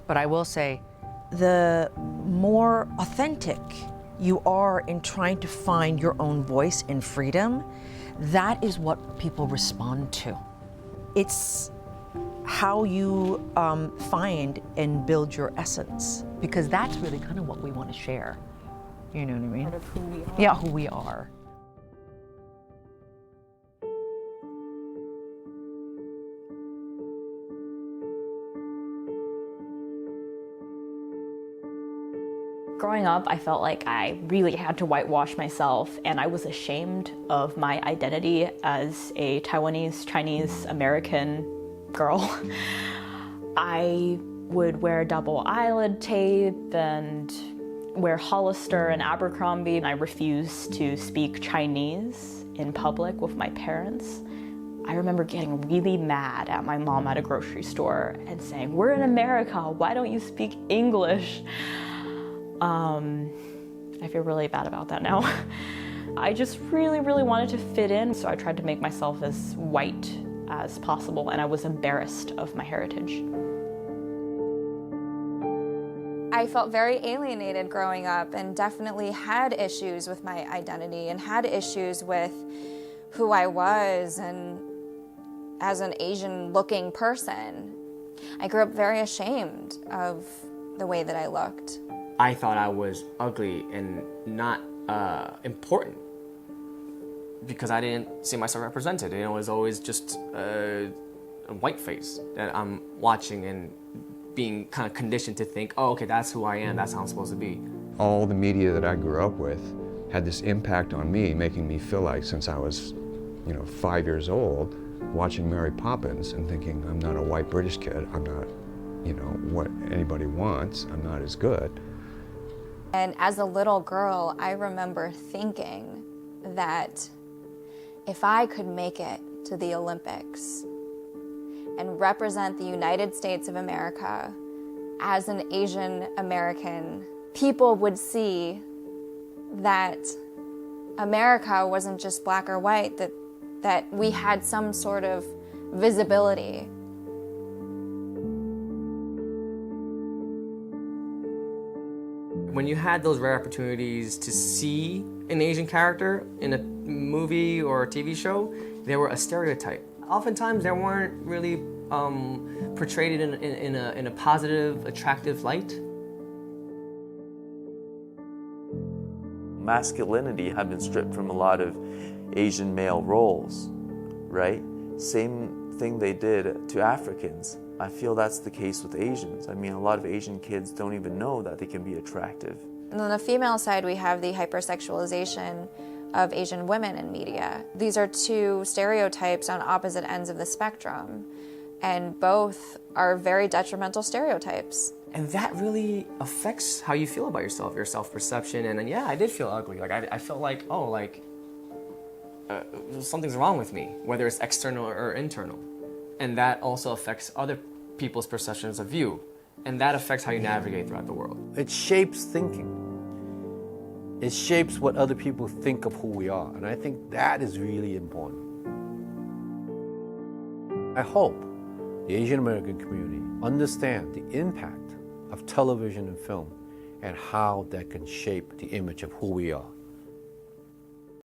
But I will say, the more authentic you are in trying to find your own voice and freedom, that is what people respond to. It's how you find and build your essence, because that's really kind of what we want to share. You know what I mean? Part of who we are. Yeah, who we are. Growing up, I felt like I really had to whitewash myself, and I was ashamed of my identity as a Taiwanese, Chinese, American girl. I would wear double eyelid tape and wear Hollister and Abercrombie, and I refused to speak Chinese in public with my parents. I remember getting really mad at my mom at a grocery store and saying, "We're in America, why don't you speak English?" I feel really bad about that now. I just really, really wanted to fit in, so I tried to make myself as white as possible, and I was embarrassed of my heritage. I felt very alienated growing up and definitely had issues with my identity and had issues with who I was and as an Asian-looking person. I grew up very ashamed of the way that I looked. I thought I was ugly and not important because I didn't see myself represented. It was always just a white face that I'm watching and being kind of conditioned to think, oh, okay, that's who I am, that's how I'm supposed to be. All the media that I grew up with had this impact on me, making me feel like since I was, 5 years old, watching Mary Poppins and thinking, I'm not a white British kid, I'm not, what anybody wants, I'm not as good. And as a little girl, I remember thinking that if I could make it to the Olympics and represent the United States of America as an Asian American, people would see that America wasn't just black or white, that we had some sort of visibility. When you had those rare opportunities to see an Asian character in a movie or a TV show, they were a stereotype. Oftentimes they weren't really portrayed in a positive, attractive light. Masculinity had been stripped from a lot of Asian male roles, right? Same thing they did to Africans. I feel that's the case with Asians. I mean, a lot of Asian kids don't even know that they can be attractive. And on the female side, we have the hypersexualization of Asian women in media. These are two stereotypes on opposite ends of the spectrum, and both are very detrimental stereotypes. And that really affects how you feel about yourself, your self-perception. And yeah, I did feel ugly. Like I felt like, something's wrong with me, whether it's external or internal. And that also affects other people's perceptions of you. And that affects how you navigate throughout the world. It shapes thinking. It shapes what other people think of who we are. And I think that is really important. I hope the Asian American community understand the impact of television and film and how that can shape the image of who we are.